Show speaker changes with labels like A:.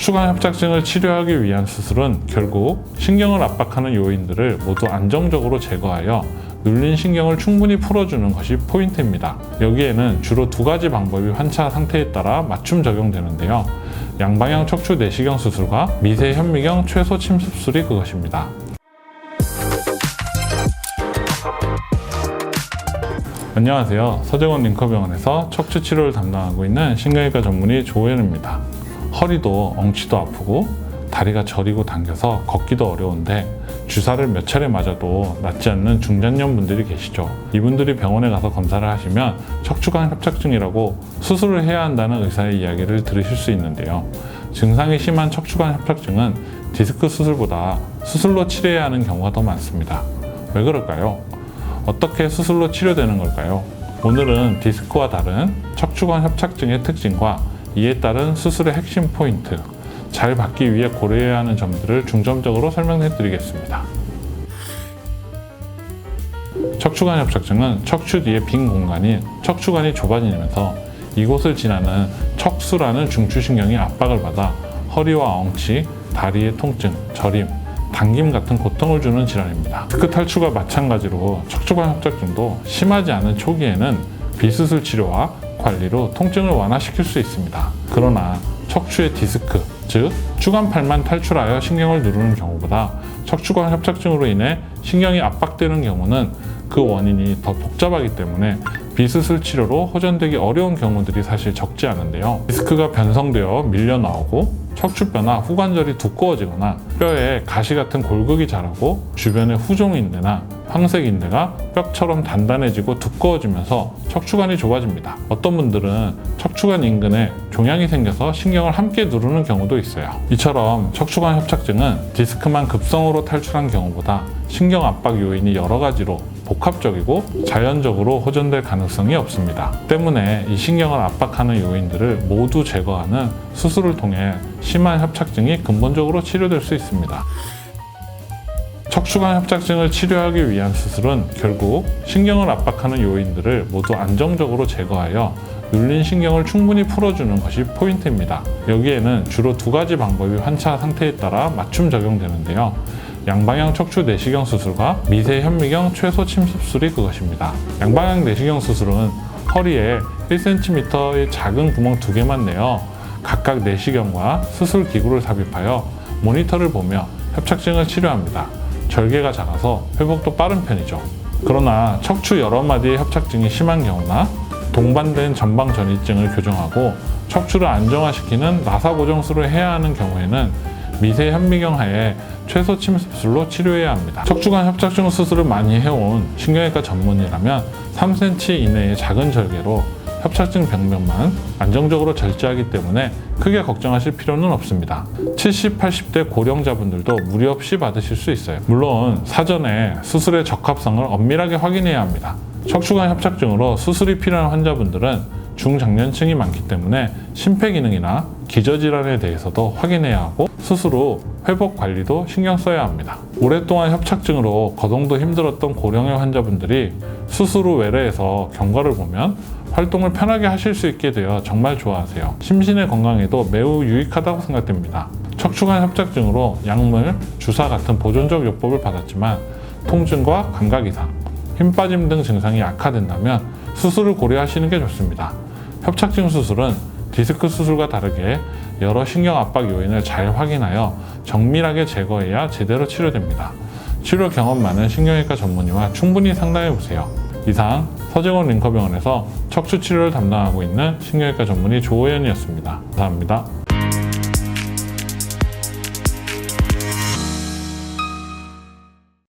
A: 척추관 협착증을 치료하기 위한 수술은 결국 신경을 압박하는 요인들을 모두 안정적으로 제거하여 눌린 신경을 충분히 풀어주는 것이 포인트입니다. 여기에는 주로 두 가지 방법이 환자 상태에 따라 맞춤 적용되는데요. 양방향 척추 내시경 수술과 미세 현미경 최소 침습술이 그것입니다. 안녕하세요. 서재원 링커병원에서 척추 치료를 담당하고 있는 신경외과 전문의 조호연입니다. 허리도 엉치도 아프고 다리가 저리고 당겨서 걷기도 어려운데 주사를 몇 차례 맞아도 낫지 않는 중장년분들이 계시죠. 이분들이 병원에 가서 검사를 하시면 척추관 협착증이라고 수술을 해야 한다는 의사의 이야기를 들으실 수 있는데요. 증상이 심한 척추관 협착증은 디스크 수술보다 수술로 치료해야 하는 경우가 더 많습니다. 왜 그럴까요? 어떻게 수술로 치료되는 걸까요? 오늘은 디스크와 다른 척추관 협착증의 특징과 이에 따른 수술의 핵심 포인트, 잘 받기 위해 고려해야 하는 점들을 중점적으로 설명해 드리겠습니다. 척추관 협착증은 척추 뒤에 빈 공간인 척추관이 좁아지면서 이곳을 지나는 척수라는 중추신경이 압박을 받아 허리와 엉치, 다리의 통증, 저림, 당김 같은 고통을 주는 질환입니다. 디스크 탈출과 마찬가지로 척추관 협착증도 심하지 않은 초기에는 비수술 치료와 관리로 통증을 완화시킬 수 있습니다. 그러나 척추의 디스크, 즉 추간팔만 탈출하여 신경을 누르는 경우보다 척추관 협착증으로 인해 신경이 압박되는 경우는 그 원인이 더 복잡하기 때문에 비수술 치료로 호전되기 어려운 경우들이 사실 적지 않은데요. 디스크가 변성되어 밀려 나오고 척추뼈나 후관절이 두꺼워지거나 뼈에 가시 같은 골극이 자라고 주변에 후종인대나 황색인대가 뼈처럼 단단해지고 두꺼워지면서 척추관이 좁아집니다. 어떤 분들은 척추관 인근에 종양이 생겨서 신경을 함께 누르는 경우도 있어요. 이처럼 척추관 협착증은 디스크만 급성으로 탈출한 경우보다 신경 압박 요인이 여러 가지로 복합적이고 자연적으로 호전될 가능성이 없습니다. 때문에 이 신경을 압박하는 요인들을 모두 제거하는 수술을 통해 심한 협착증이 근본적으로 치료될 수 있습니다. 척추관 협착증을 치료하기 위한 수술은 결국 신경을 압박하는 요인들을 모두 안정적으로 제거하여 눌린 신경을 충분히 풀어주는 것이 포인트입니다. 여기에는 주로 두 가지 방법이 환자 상태에 따라 맞춤 적용되는데요. 양방향 척추 내시경 수술과 미세 현미경 최소 침습술이 그것입니다. 양방향 내시경 수술은 허리에 1cm의 작은 구멍 2개만 내어 각각 내시경과 수술 기구를 삽입하여 모니터를 보며 협착증을 치료합니다. 절개가 작아서 회복도 빠른 편이죠. 그러나 척추 여러 마디의 협착증이 심한 경우나 동반된 전방 전이증을 교정하고 척추를 안정화시키는 나사 고정술을 해야 하는 경우에는 미세 현미경 하에 최소 침습술로 치료해야 합니다. 척추관 협착증 수술을 많이 해온 신경외과 전문의라면 3cm 이내의 작은 절개로 협착증 병면만 안정적으로 절제하기 때문에 크게 걱정하실 필요는 없습니다. 70, 80대 고령자분들도 무리 없이 받으실 수 있어요. 물론 사전에 수술의 적합성을 엄밀하게 확인해야 합니다. 척추관 협착증으로 수술이 필요한 환자분들은 중장년층이 많기 때문에 심폐기능이나 기저질환에 대해서도 확인해야 하고 수술 후 회복 관리도 신경 써야 합니다. 오랫동안 협착증으로 거동도 힘들었던 고령의 환자분들이 수술 후 외래에서 경과를 보면 활동을 편하게 하실 수 있게 되어 정말 좋아하세요. 심신의 건강에도 매우 유익하다고 생각됩니다. 척추관 협착증으로 약물, 주사 같은 보존적 요법을 받았지만 통증과 감각 이상, 힘 빠짐 등 증상이 악화된다면 수술을 고려하시는 게 좋습니다. 협착증 수술은 디스크 수술과 다르게 여러 신경 압박 요인을 잘 확인하여 정밀하게 제거해야 제대로 치료됩니다. 치료 경험 많은 신경외과 전문의와 충분히 상담해 보세요. 이상 서재원 링커병원에서 척추 치료를 담당하고 있는 신경외과 전문의 조호연이었습니다. 감사합니다.